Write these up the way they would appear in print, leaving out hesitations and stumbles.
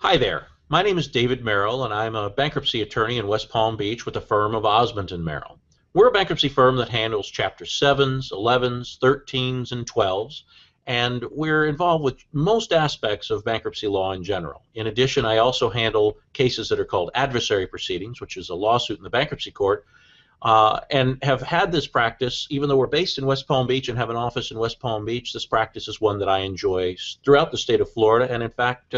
Hi there. My name is David Merrill, and I'm a bankruptcy attorney in West Palm Beach with the firm of Ozment Merrill. We're a bankruptcy firm that handles Chapter 7s, 11s, 13s, and 12s, and we're involved with most aspects of bankruptcy law in general. In addition, I also handle cases that are called adversary proceedings, which is a lawsuit in the bankruptcy court, and have had this practice, even though we're based in West Palm Beach and have an office in West Palm Beach. This practice is one that I enjoy throughout the state of Florida, and in fact,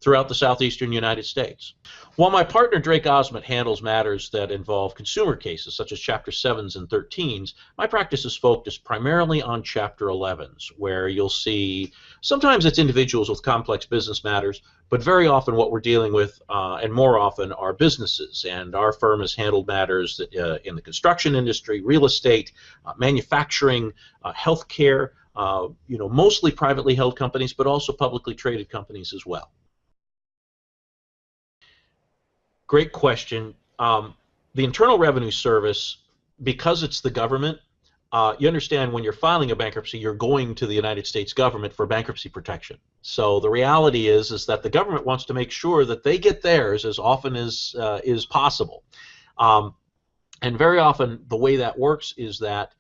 throughout the southeastern United States. While my partner Drake Ozment handles matters that involve consumer cases such as Chapter 7s and 13s, my practice is focused primarily on Chapter 11s, where you'll see sometimes it's individuals with complex business matters, but very often what we're dealing with, and more often, are businesses. And our firm has handled matters that, in the construction industry, real estate, manufacturing, healthcare, mostly privately held companies, but also publicly traded companies as well. Great question. The Internal Revenue Service, because it's the government, you understand when you're filing a bankruptcy, you're going to the United States government for bankruptcy protection. So the reality is that the government wants to make sure that they get theirs as often as is possible. And very often the way that works is that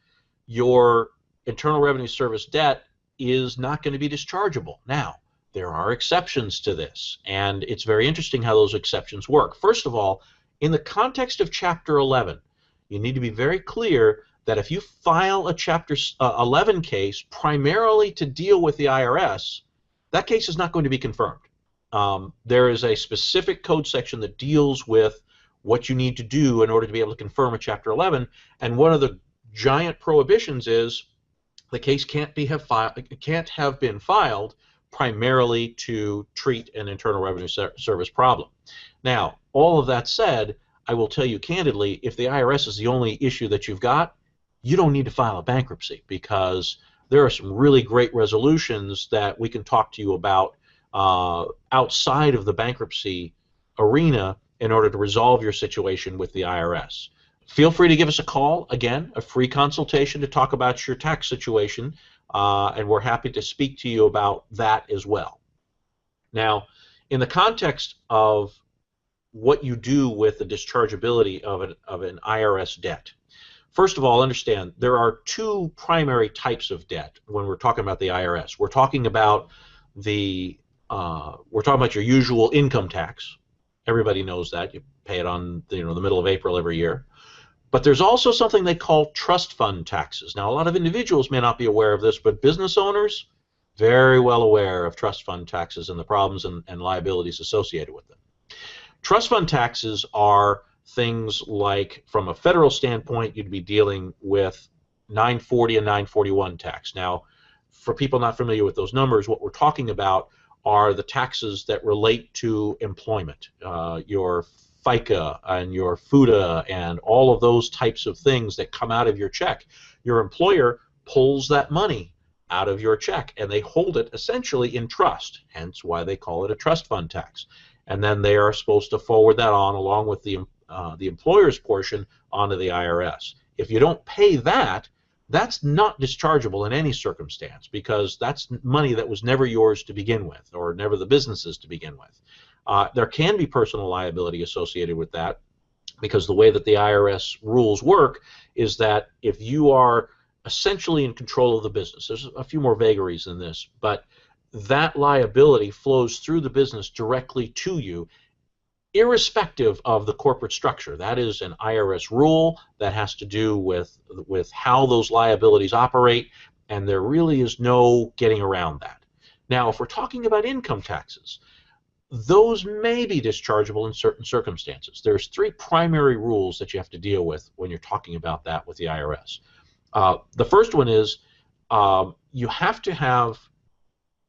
your Internal Revenue Service debt is not going to be dischargeable. Now, there are exceptions to this, and it's very interesting how those exceptions work. First of all, in the context of Chapter 11, you need to be very clear that if you file a Chapter 11 case primarily to deal with the IRS, that case is not going to be confirmed. There is a specific code section that deals with what you need to do in order to be able to confirm a Chapter 11, and one of the giant prohibitions is the case can't have been filed primarily to treat an Internal Revenue Service problem. Now, all of that said, I will tell you candidly, if the IRS is the only issue that you've got, you don't need to file a bankruptcy, because there are some really great resolutions that we can talk to you about outside of the bankruptcy arena in order to resolve your situation with the IRS. Feel free to give us a call, again, a free consultation to talk about your tax situation, and we're happy to speak to you about that as well. Now, in the context of what you do with the dischargeability of an IRS debt, first of all, understand there are two primary types of debt when we're talking about the IRS. We're talking about your usual income tax. Everybody knows that. You pay it on the middle of April every year. But there's also something they call trust fund taxes. Now, a lot of individuals may not be aware of this, but business owners, very well aware of trust fund taxes and the problems and liabilities associated with them. Trust fund taxes are things like, from a federal standpoint, you'd be dealing with 940 and 941 tax. Now, for people not familiar with those numbers, what we're talking about are the taxes that relate to employment, your FICA and your FUTA and all of those types of things that come out of your check. Your employer pulls that money out of your check, and they hold it essentially in trust, hence why they call it a trust fund tax. And then they are supposed to forward that on along with the employer's portion onto the IRS. If you don't pay that, that's not dischargeable in any circumstance, because that's money that was never yours to begin with, or never the business's to begin with. There can be personal liability associated with that, because the way that the IRS rules work is that if you are essentially in control of the business, there's a few more vagaries than this, but that liability flows through the business directly to you, irrespective of the corporate structure. That is an IRS rule that has to do with how those liabilities operate, and there really is no getting around that. Now, if we're talking about income taxes, those may be dischargeable in certain circumstances. There's three primary rules that you have to deal with when you're talking about that with the IRS. The first one is you have to have,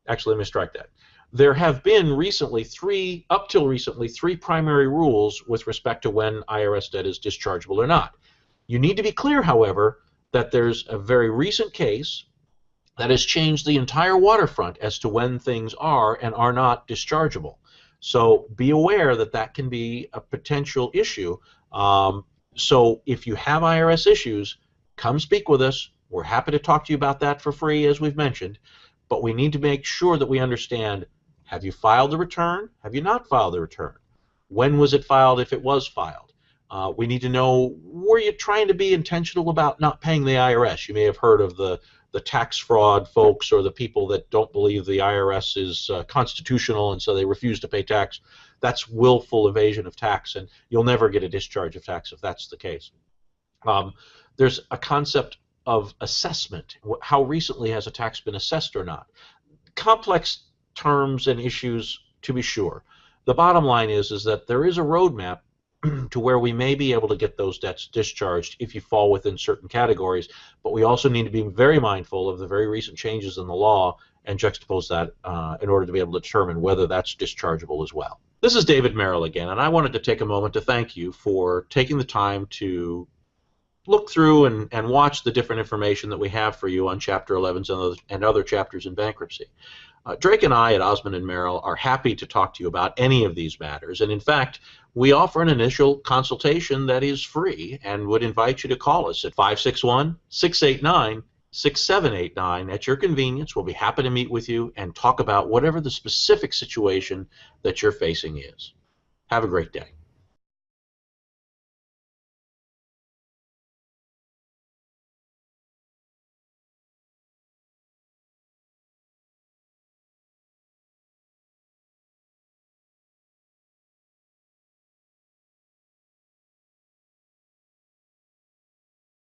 actually let me strike that. There have been recently up till recently, three primary rules with respect to when IRS debt is dischargeable or not. You need to be clear, however, that there's a very recent case that has changed the entire waterfront as to when things are and are not dischargeable. So be aware that that can be a potential issue. So if you have IRS issues, come speak with us. We're happy to talk to you about that for free, as we've mentioned. But we need to make sure that we understand Have you filed the return? Have you not filed the return? When was it filed if it was filed? We need to know, were you trying to be intentional about not paying the IRS? You may have heard of the tax fraud folks, or the people that don't believe the IRS is constitutional and so they refuse to pay tax. That's willful evasion of tax, and you'll never get a discharge of tax if that's the case. There's a concept of assessment. How recently has a tax been assessed or not? Complex terms and issues, to be sure. The bottom line is that there is a roadmap to where we may be able to get those debts discharged if you fall within certain categories, but we also need to be very mindful of the very recent changes in the law and juxtapose that in order to be able to determine whether that's dischargeable as well. This is David Merrill again, and I wanted to take a moment to thank you for taking the time to look through and watch the different information that we have for you on Chapter 11s and other chapters in bankruptcy. Drake and I at Ozment Merrill are happy to talk to you about any of these matters, and in fact, we offer an initial consultation that is free and would invite you to call us at 561-689-6789 at your convenience. We'll be happy to meet with you and talk about whatever the specific situation that you're facing is. Have a great day.